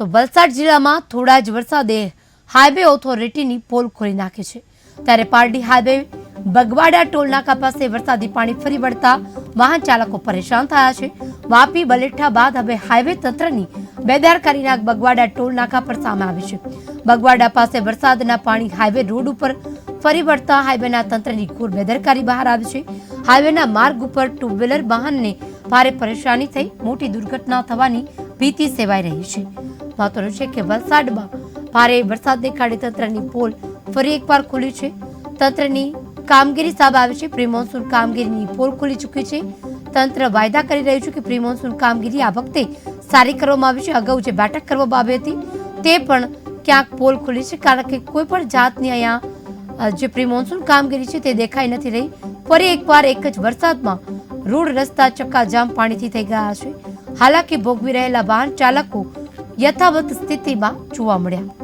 તો વલસાડ જિલ્લામાં થોડા જ વરસાદે હાઈવે ઓથોરિટીની પોલ ખોલી નાખી છે। ત્યારે પારડી હાઈવે બગવાડા ટોલ નાકા પાસે વરસાદી પાણી ફરી વળતા વાહન ચાલકો પરેશાન થયા છે। વાપી બલેઠા બાદ હવે હાઈવે તંત્રની બેદરકારીના બગવાડા ટોલ નાકા પર સામે આવી છે। બગવાડા પાસે વરસાદના પાણી હાઈવે રોડ ઉપર ફરી વળતા હાઈવેના તંત્રની ઘોર બેદરકારી બહાર આવી છે। હાઈવેના માર્ગ ઉપર ટુ વ્હીલર વાહનને ભારે પરેશાની થઈ મોટી દુર્ઘટના થવાની ભીતિ સેવાઈ રહી છે। મહત્વનું છે કે વલસાડમાં ભારે વરસાદને કારણે તંત્રની પોલ ફરી એકવાર ખુલી છે। તંત્રની કામગીરી સામે આવી છે। પ્રી મોન્સૂન કામગીરીની પોલ ખુલી ચૂકી છે। તંત્ર વાયદા કરી રહ્યું છે કે પ્રી મોન્સૂન કામગીરી આ વખતે સારી કરવામાં આવી છે। અગાઉ જે બેઠક કરવામાં આવી હતી તે પણ ક્યાંક પોલ ખુલી છે, કારણ કે કોઈ પણ જાતની અહીંયા જે પ્રી મોન્સૂન કામગીરી છે તે દેખાઈ નથી રહી। ફરી એકવાર એક જ વરસાદમાં રોડ રસ્તા ચક્કાજામ પાણીથી થઈ ગયા છે। હાલાકી ભોગવી રહેલા વાહન ચાલકો યથાવત સ્થિતિમાં જોવા મળ્યા।